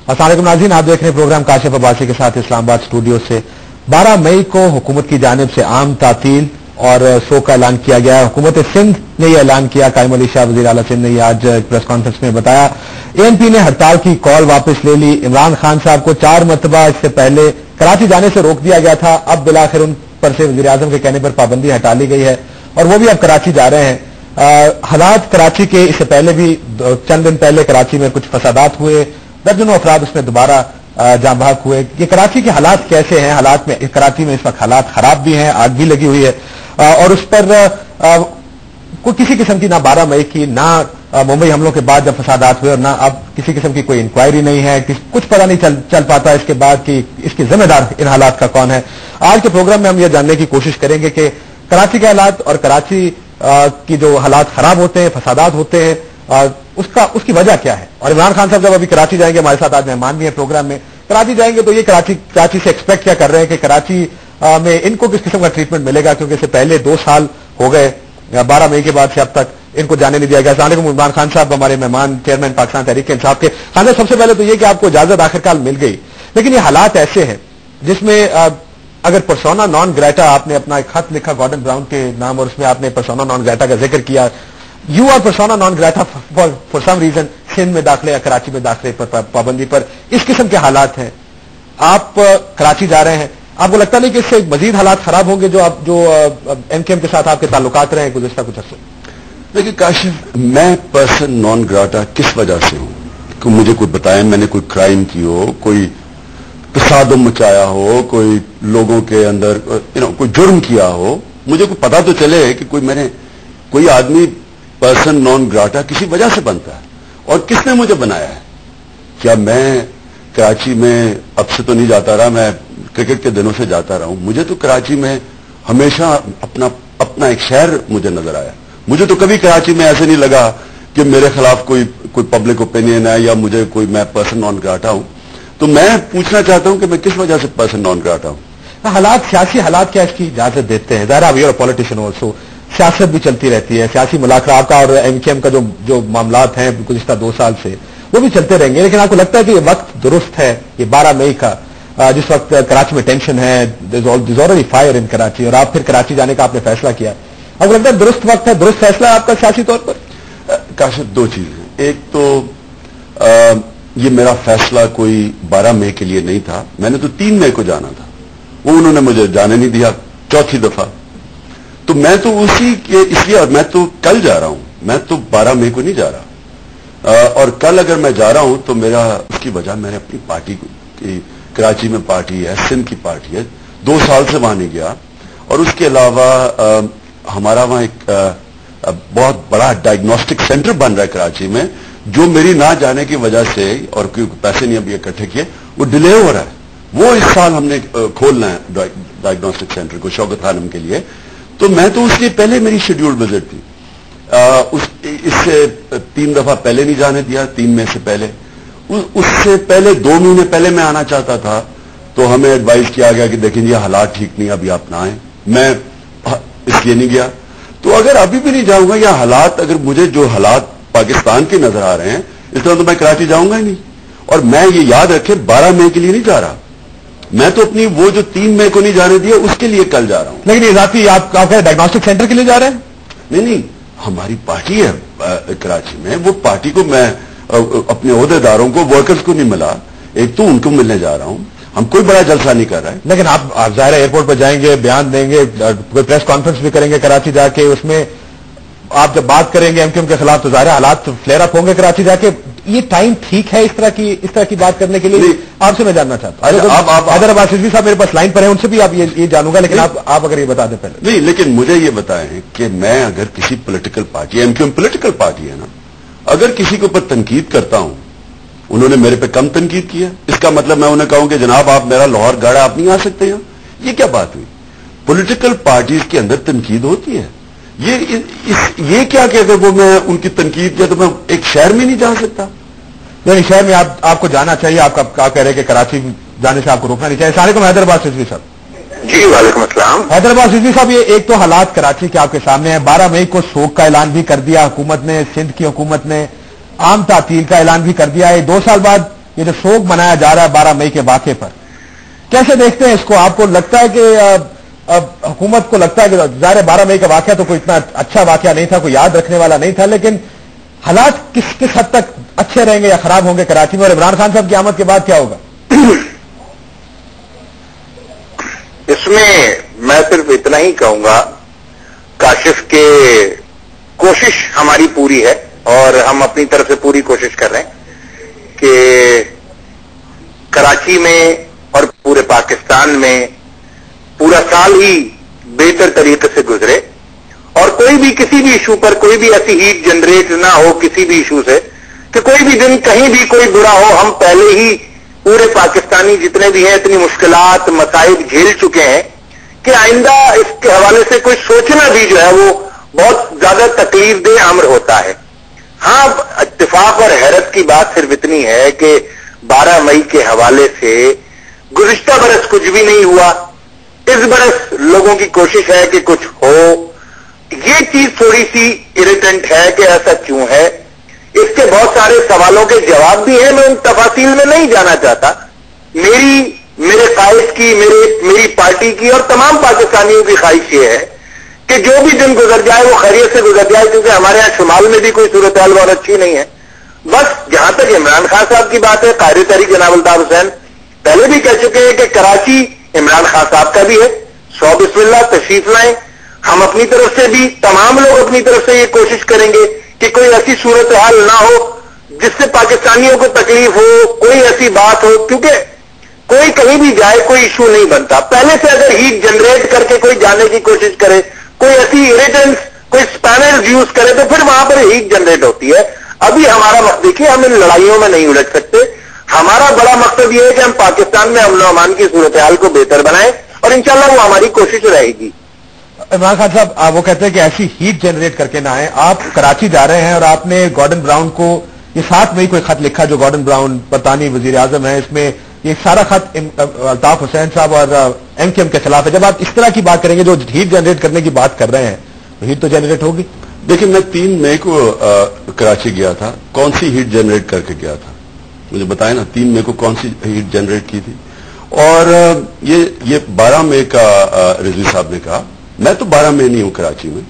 अस्सलाम वालेकुम नाज़रीन, आप देख रहे हैं प्रोग्राम काशिफ अब्बासी के साथ इस्लामाबाद स्टूडियो से। 12 मई को हुकूमत की जानिब से आम तातील और शो का ऐलान किया गया है। हुकूमत सिंध ने यह ऐलान किया, कायम अली शाह वज़ीर आला सिंध ने यह आज प्रेस कॉन्फ्रेंस में बताया। ANP ने हड़ताल की कॉल वापस ले ली। इमरान खान साहब को 4 मरतबा इससे पहले कराची जाने से रोक दिया गया था, अब बिलाखिर उन पर से वज़ीर आज़म के कहने पर पाबंदी हटा ली गई है और वो भी अब कराची जा रहे हैं। हालात कराची के इससे पहले भी चंद दिन पहले कराची में कुछ फसादात हुए, दर्जनों अफराद उसमें दोबारा जाँ भाग हुए। ये कराची के हालात कैसे हैं? हालात में कराची में इस वक्त हालात खराब भी हैं, आग भी लगी हुई है और उस पर कोई किसी किस्म की ना 12 मई की ना मुंबई हमलों के बाद जब फसादात हुए और ना अब किसी किस्म की कोई इंक्वायरी नहीं है, कुछ पता नहीं चल पाता इसके बाद कि इसके जिम्मेदार इन हालात का कौन है। आज के प्रोग्राम में हम ये जानने की कोशिश करेंगे कि कराची के हालात और कराची की जो हालात खराब होते हैं, फसादात होते हैं, उसकी वजह क्या है। और इमरान खान साहब जब अभी कराची जाएंगे, हमारे साथ आज मेहमान भी हैं प्रोग्राम में, कराची जाएंगे तो ये कराची से एक्सपेक्ट क्या कर रहे हैं कि कराची में इनको किस किस्म का ट्रीटमेंट मिलेगा, क्योंकि इससे पहले 2 साल हो गए 12 मई के बाद से अब तक इनको जाने नहीं दिया गया। अस्सलाम वालेकुम इमरान खान साहब, हमारे मेहमान चेयरमैन पाकिस्तान तहरीक इंसाफ के। खान साहब, सबसे पहले तो ये कि आपको इजाजत आखिरकार मिल गई, लेकिन ये हालात ऐसे हैं जिसमें अगर पर्सोना नॉन ग्रेटा, आपने अपना एक खत लिखा गॉर्डन ब्राउन के नाम और उसमें आपने पर्सोना नॉन ग्रेटा का जिक्र किया, you are persona non grata for some reason, Sindh में दाखिले या कराची में दाखिले पर पाबंदी पर इस किस्म के हालात हैं, आप कराची जा रहे हैं, आपको लगता नहीं कि इससे मजीद हालात खराब होंगे जो MKM के साथ आपके ताल्लुकात रहे हैं गुज़िश्ता कुछ अर्से? देखिए काशिफ, मैं पर्सन नॉन ग्राटा किस वजह से हूं? मुझे कोई बताए मैंने कोई क्राइम की हो, कोई तसादुम मचाया हो, कोई लोगों के अंदर कोई जुर्म किया हो, मुझे कोई पता तो चले कि कोई आदमी पर्सन नॉन ग्राटा किसी वजह से बनता है और किसने मुझे बनाया है। क्या मैं कराची में अब से तो नहीं जाता रहा, मैं क्रिकेट के दिनों से जाता रहा हूं, मुझे तो कराची में हमेशा अपना एक शहर मुझे नजर आया। मुझे तो कभी कराची में ऐसे नहीं लगा कि मेरे खिलाफ कोई पब्लिक ओपिनियन है या मैं पर्सन नॉन ग्राटा हूं। तो मैं पूछना चाहता हूं कि मैं किस वजह से पर्सन नॉन ग्राटा हूं। हालात, सियासी हालात क्या इसकी इजाजत देते हैं? ज़ाहिर है पॉलिटिशियन ऑल्सो, सियासत भी चलती रहती है, सियासी मुलाकात का और MKM का जो मामलात हैं गुज़िश्ता 2 साल से वो भी चलते रहेंगे, लेकिन आपको लगता है कि ये वक्त दुरुस्त है, ये 12 मई का जिस वक्त कराची में टेंशन है, ऑलरेडी फायर इन कराची, और आप फिर कराची जाने का आपने फैसला किया, आपको लगता है दुरुस्त वक्त है, दुरुस्त फैसला है आपका सियासी तौर पर? काशिफ, 2 चीजें। एक तो ये मेरा फैसला कोई 12 मई के लिए नहीं था, मैंने तो 3 मई को जाना था, वो उन्होंने मुझे जाने नहीं दिया 4थी दफा, तो मैं तो उसी के इसलिए, और मैं तो कल जा रहा हूं, मैं तो 12 मई को नहीं जा रहा, और कल अगर मैं जा रहा हूं तो मेरा उसकी वजह मैंने अपनी पार्टी की, कराची में पार्टी है, सिंध की पार्टी है, 2 साल से वहां नहीं गया, और उसके अलावा हमारा वहां एक बहुत बड़ा डायग्नोस्टिक सेंटर बन रहा है कराची में, जो मेरी ना जाने की वजह से, और क्योंकि पैसे नहीं अभी इकट्ठे किए, वो डिले हो रहा है। वो इस साल हमने खोलना है डायग्नोस्टिक सेंटर को शौकत खानम के लिए, तो मैं तो उसके पहले मेरी शेड्यूल्ड विजिट थी, इससे 3 दफा पहले नहीं जाने दिया, 3 मई से पहले, उससे पहले 2 महीने पहले मैं आना चाहता था, तो हमें एडवाइस किया गया कि देखें ये हालात ठीक नहीं, अभी आप ना आए, मैं इसलिए नहीं गया। तो अगर अभी भी नहीं जाऊंगा, या हालात अगर मुझे जो हालात पाकिस्तान के नजर आ रहे हैं इस तरह, तो मैं कराची जाऊंगा ही नहीं। और मैं ये याद रखे 12 मई के लिए नहीं जा रहा, मैं तो अपनी वो जो 3 मई को नहीं जाने दिया उसके लिए कल जा रहा हूं। लेकिन ये जाती आप डायग्नोस्टिक सेंटर के लिए जा रहे हैं? नहीं, हमारी पार्टी है कराची में, वो पार्टी को मैं अपने ओहदेदारों को, वर्कर्स को नहीं मिला, एक तो उनको मिलने जा रहा हूं, हम कोई बड़ा जलसा नहीं कर रहे हैं। लेकिन आप ज़ाहिर एयरपोर्ट पर जाएंगे, बयान देंगे, कोई प्रेस कॉन्फ्रेंस भी करेंगे कराची जाके, उसमें आप जब बात करेंगे MKM के खिलाफ तो ज़ाहिर हालात फ्लेयर अप होंगे कराची जाके। ये टाइम ठीक है इस तरह की बात करने के लिए? आपसे मैं जानना चाहता हूं। हैदराबाद रिजवी साहब मेरे पास लाइन पर है, उनसे भी आप ये जानूंगा, लेकिन आप अगर ये बता दें पहले। नहीं, लेकिन मुझे ये बताएं कि मैं अगर किसी political party, MKM political party है ना, अगर किसी के ऊपर तनकीद करता हूं, उन्होंने मेरे पे कम तनकीद किया, इसका मतलब मैं उन्हें कहूं कि जनाब आप मेरा लाहौर गाड़ा, आप नहीं आ सकते हैं, ये क्या बात हुई? पॉलिटिकल पार्टीज के अंदर तनकीद होती है, ये क्या कि अगर वो मैं उनकी तनकीद किया तो मैं एक शहर में नहीं जा सकता? नहीं, शहर में आपको जाना चाहिए, आप कह रहे हैं कि कराची जाने से आपको रोकना नहीं चाहिए। अस्सलाम वालेकुम हैदराबाद रिजवी साहब। जी वालेकुम अस्सलाम। हैदराबाद रिजवी साहब, ये एक तो हालात कराची के आपके सामने है, 12 मई को शोक का ऐलान भी कर दिया हुकूमत ने, सिंध की हुकूमत ने आम तातील का ऐलान भी कर दिया है, 2 साल बाद ये जो शोक मनाया जा रहा है 12 मई के वाक़े पर, कैसे देखते हैं इसको? आपको लगता है कि हुकूमत को लगता है कि ज़ाहिर 12 मई का वाक़या तो कोई इतना अच्छा वाक़या नहीं था, कोई याद रखने वाला नहीं था, लेकिन हालात किस हद तक अच्छे रहेंगे या खराब होंगे कराची में, और इमरान खान साहब की आमद के बाद क्या होगा? इसमें मैं सिर्फ इतना ही कहूंगा, काशिफ के कोशिश हमारी पूरी है और हम अपनी तरफ से पूरी कोशिश कर रहे हैं कि कराची में और पूरे पाकिस्तान में पूरा साल ही बेहतर तरीके से गुजरे और कोई भी किसी भी इशू पर कोई भी ऐसी हीट जनरेट ना हो किसी भी इशू से कि कोई भी दिन कहीं भी कोई बुरा हो। हम पहले ही पूरे पाकिस्तानी जितने भी हैं इतनी मुश्किलात मसाइब झेल चुके हैं कि आइंदा इसके हवाले से कोई सोचना भी जो है वो बहुत ज्यादा तकलीफ दे अमर होता है। हाँ, इत्तेफाक और हैरत की बात सिर्फ इतनी है कि 12 मई के हवाले से गुज़िश्ता बरस कुछ भी नहीं हुआ, इस बरस लोगों की कोशिश है कि कुछ हो। ये चीज थोड़ी सी इरिटेंट है कि ऐसा क्यों है। इसके बहुत सारे सवालों के जवाब भी हैं, मैं उन तफासील में नहीं जाना चाहता। मेरे कायद की, मेरी पार्टी की और तमाम पाकिस्तानियों की ख्वाहिश ये है कि जो भी दिन गुजर जाए वो खैरियत से गुजर जाए, क्योंकि हमारे यहाँ शुमाल में भी कोई सूरत हाल बहुत अच्छी नहीं है। बस जहां तक इमरान खान साहब की बात है, कायदे तहरीक जनाब अल्ताफ हुसैन पहले भी कह चुके हैं कि कराची इमरान खान साहब का भी है। 100 बिस्मिल्लाह तशरीफ लाएं। हम अपनी तरफ से भी, तमाम लोग अपनी तरफ से ये कोशिश करेंगे कि कोई ऐसी सूरत हाल ना हो जिससे पाकिस्तानियों को तकलीफ हो, कोई ऐसी बात हो, क्योंकि कोई कहीं भी जाए कोई इशू नहीं बनता। पहले से अगर हीट जनरेट करके कोई जाने की कोशिश करे, कोई ऐसी इरिटेंट्स, कोई स्पैनर्स यूज करे, तो फिर वहां पर हीट जनरेट होती है। अभी हमारा मकसद देखिए, हम इन लड़ाइयों में नहीं उलझ सकते। हमारा बड़ा मकसद ये है कि हम पाकिस्तान में अमन अमान की सूरत हाल को बेहतर बनाएं और इंशाल्लाह वो हमारी कोशिश रहेगी। इमरान खान साहब वो कहते हैं कि ऐसी हीट जनरेट करके ना आए। आप कराची जा रहे हैं और आपने गॉर्डन ब्राउन को ये 7 मई को एक खत लिखा, जो गॉर्डन ब्राउन बरतानी वजीर आजम है, इसमें ये सारा खत अल्ताफ हुसैन साहब और एमकेएम के खिलाफ है। जब आप इस तरह की बात करेंगे, जो हीट जनरेट करने की बात कर रहे हैं, तो हीट तो जनरेट होगी। देखिए, मैं 3 मई को कराची गया था। कौन सी हीट जनरेट करके गया था मुझे बताएं ना। 3 मई को कौन सी हीट जनरेट की थी? और ये 12 मई का रिजवी साहब ने कहा, मैं तो 12 मई नहीं हूं कराची में,